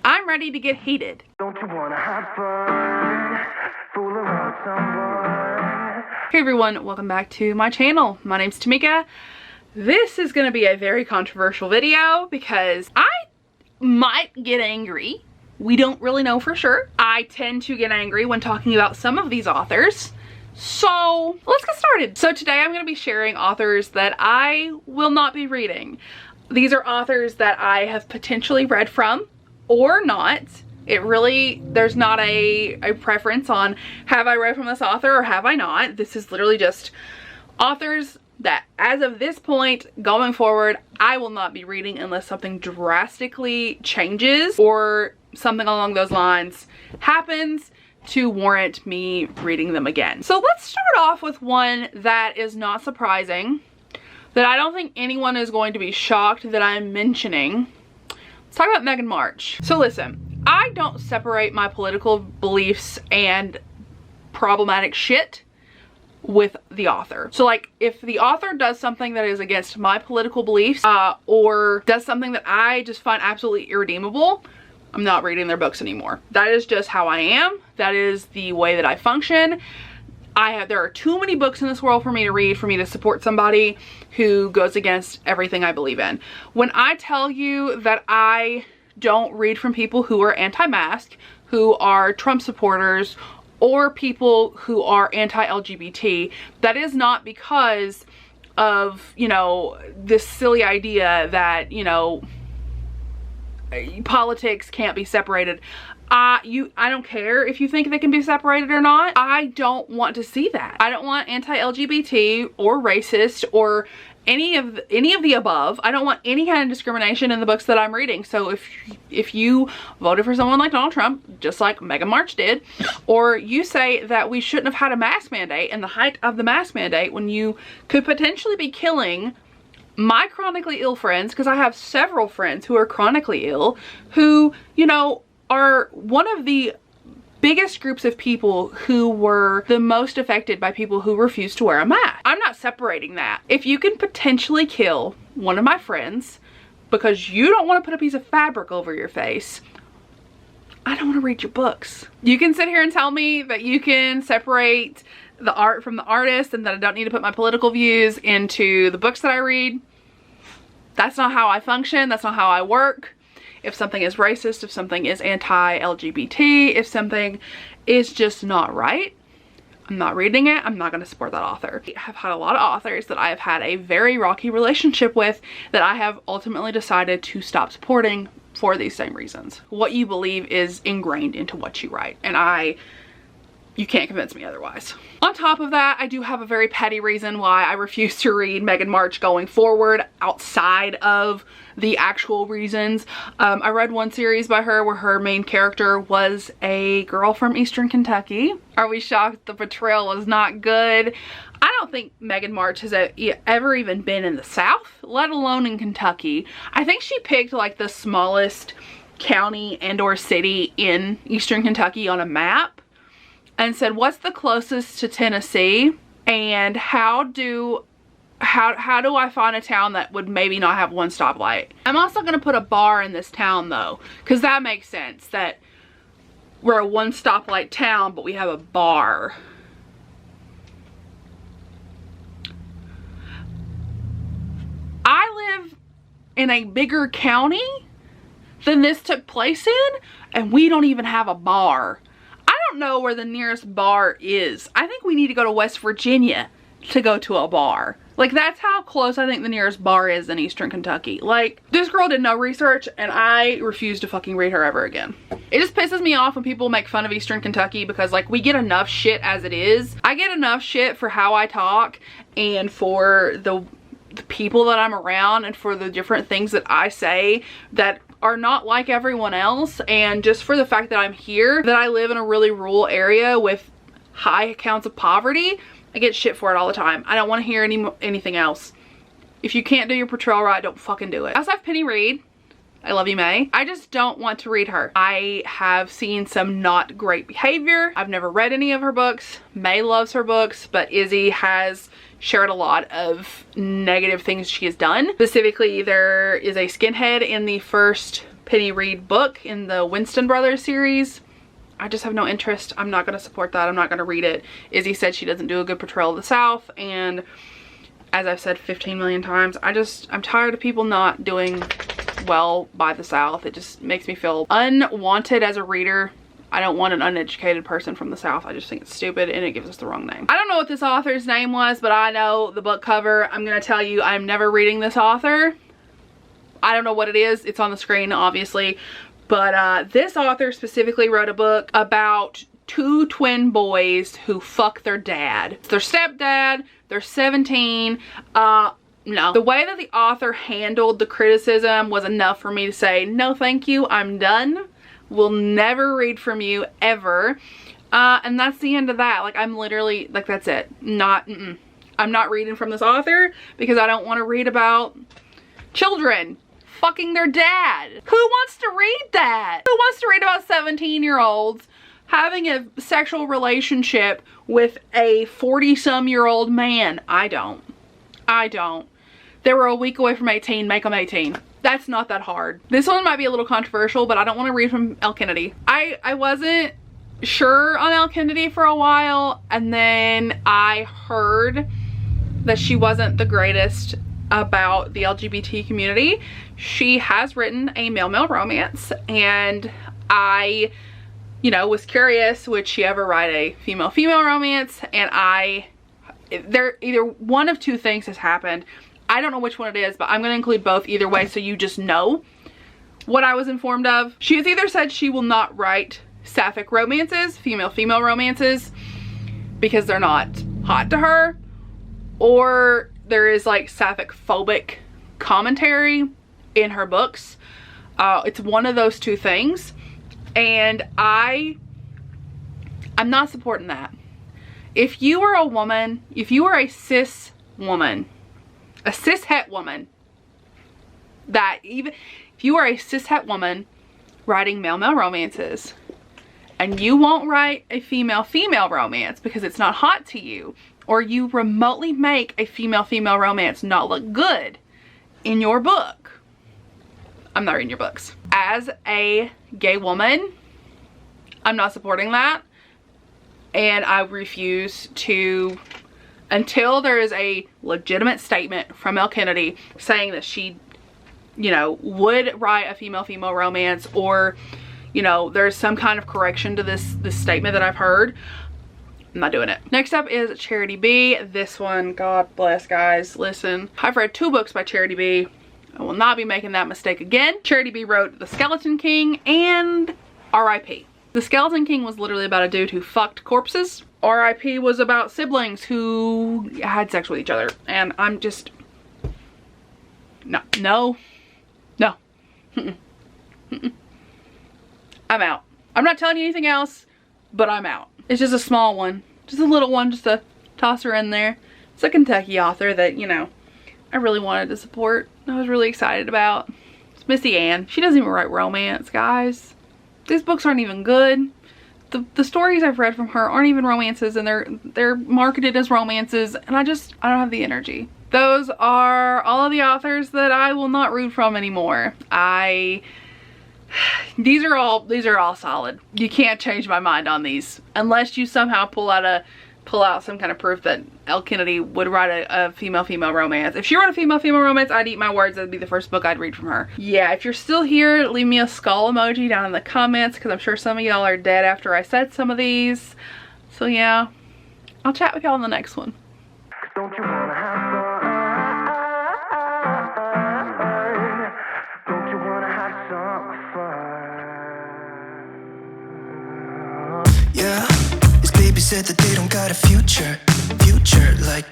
I'm ready to get heated. Don't you wanna have fun? Fool around someone. Hey everyone, welcome back to my channel. My name's Tamika. This is gonna be a very controversial video because I might get angry. We don't really know for sure. I tend to get angry when talking about some of these authors. So let's get started. So today I'm gonna be sharing authors that I will not be reading. These are authors that I have potentially read from or not. It really, there's not a preference on have I read from this author or have I not. This is literally just authors that as of this point going forward, I will not be reading unless something drastically changes or something along those lines happens to warrant me reading them again. So let's start off with one that is not surprising, that I don't think anyone is going to be shocked that I'm mentioning. Let's talk about Megan March. So listen, I don't separate my political beliefs and problematic shit with the author. So like if the author does something that is against my political beliefs or does something that I just find absolutely irredeemable, I'm not reading their books anymore. That is just how I am. That is the way that I function. There are too many books in this world for me to read, for me to support somebody who goes against everything I believe in. When I tell you that I don't read from people who are anti-mask, who are Trump supporters, or people who are anti-LGBT, that is not because of, you know, this silly idea that, you know, politics can't be separated. I don't care if you think they can be separated or not. I don't want to see that. I don't want anti-LGBT or racist or any of the above. I don't want any kind of discrimination in the books that I'm reading. So if you voted for someone like Donald Trump, just like Megan March did, or you say that we shouldn't have had a mask mandate in the height of the mask mandate when you could potentially be killing my chronically ill friends, because I have several friends who are chronically ill, who, you know, are one of the biggest groups of people who were the most affected by people who refused to wear a mask. I'm not separating that. If you can potentially kill one of my friends because you don't want to put a piece of fabric over your face, I don't want to read your books. You can sit here and tell me that you can separate the art from the artist and that I don't need to put my political views into the books that I read. That's not how I function. That's not how I work. If something is racist, if something is anti-LGBT, if something is just not right, I'm not reading it. I'm not going to support that author. I have had a lot of authors that I have had a very rocky relationship with that I have ultimately decided to stop supporting for these same reasons. What you believe is ingrained into what you write, and you can't convince me otherwise. On top of that, I do have a very petty reason why I refuse to read Megan March going forward outside of the actual reasons. I read one series by her where her main character was a girl from Eastern Kentucky. Are we shocked the portrayal was not good? I don't think Megan March has ever even been in the South, let alone in Kentucky. I think she picked like the smallest county and or city in Eastern Kentucky on a map and said, what's the closest to Tennessee, and how do I find a town that would maybe not have one stoplight? I'm also gonna put a bar in this town though, because that makes sense that we're a one stoplight town, but we have a bar. I live in a bigger county than this took place in, and we don't even have a bar. I don't know where the nearest bar is. I think we need to go to West Virginia to go to a bar. Like, that's how close I think the nearest bar is in Eastern Kentucky. Like, this girl did no research and I refuse to fucking read her ever again. It just pisses me off when people make fun of Eastern Kentucky because, like, we get enough shit as it is. I get enough shit for how I talk and for the people that I'm around and for the different things that I say that are not like everyone else, and just for the fact that I'm here, that I live in a really rural area with high accounts of poverty. I get shit for it all the time. I don't want to hear anything else. If you can't do your portrayal right, don't fucking do it. I also have Penny Reid. I love you, May. I just don't want to read her. I have seen some not great behavior. I've never read any of her books. May loves her books, but Izzy has shared a lot of negative things she has done. Specifically, there is a skinhead in the first Penny Reid book in the Winston Brothers series. I just have no interest. I'm not going to support that. I'm not going to read it. Izzy said she doesn't do a good portrayal of the South, and as I've said 15 million times, I'm tired of people not doing well by the South. It just makes me feel unwanted as a reader. I don't want an uneducated person from the South. I just think it's stupid and it gives us the wrong name. I don't know what this author's name was, but I know the book cover. I'm going to tell you, I'm never reading this author. I don't know what it is. It's on the screen, obviously. But this author specifically wrote a book about two twin boys who fuck their dad. It's their stepdad. They're 17. No. The way that the author handled the criticism was enough for me to say, no thank you, I'm done. Will never read from you ever. And that's the end of that. Like, I'm literally, like, that's it. I'm not reading from this author because I don't want to read about children fucking their dad. Who wants to read that? Who wants to read about 17-year-olds having a sexual relationship with a 40-some-year-old man? I don't. They were a week away from 18, make them 18. That's not that hard. This one might be a little controversial, but I don't want to read from Mel Kennedy. I wasn't sure on Mel Kennedy for a while, and then I heard that she wasn't the greatest about the LGBT community. She has written a male-male romance, and I, you know, was curious, would she ever write a female-female romance? And either one of two things has happened. I don't know which one it is, but I'm going to include both either way so you just know what I was informed of. She has either said she will not write sapphic romances, female-female romances, because they're not hot to her, or there is like sapphic phobic commentary in her books. It's one of those two things, and I'm not supporting that. If you are a woman, if you are a cis woman, a cis-het woman, that even if you are a cis-het woman writing male-male romances and you won't write a female-female romance because it's not hot to you, or you remotely make a female-female romance not look good in your book, I'm not reading your books. As a gay woman, I'm not supporting that, and I refuse to, until there is a legitimate statement from Mel Kennedy saying that she, you know, would write a female-female romance, or, you know, there's some kind of correction to this statement that I've heard, I'm not doing it. Next up is Charity B. This one, God bless, guys. Listen, I've read 2 books by Charity B. I will not be making that mistake again. Charity B wrote The Skeleton King and R.I.P. The Skeleton King was literally about a dude who fucked corpses. R.I.P. was about siblings who had sex with each other. And I'm just, no. I'm out. I'm not telling you anything else, but I'm out. It's just a small one. Just a little one, just to toss her in there. It's a Kentucky author that, you know, I really wanted to support. I was really excited about. It's Missy Ann. She doesn't even write romance, guys. These books aren't even good. The stories I've read from her aren't even romances, and they're marketed as romances, and I don't have the energy. Those are all of the authors that I will not read from anymore. These are all solid. You can't change my mind on these unless you somehow pull out some kind of proof that Mel Kennedy would write a female-female romance. If she wrote a female-female romance, I'd eat my words. That'd be the first book I'd read from her. Yeah, if you're still here, leave me a skull emoji down in the comments, because I'm sure some of y'all are dead after I said some of these. So yeah, I'll chat with y'all in the next one. Don't you wanna have fun? Don't you wanna have some fun? Yeah, this baby said that they don't got a future like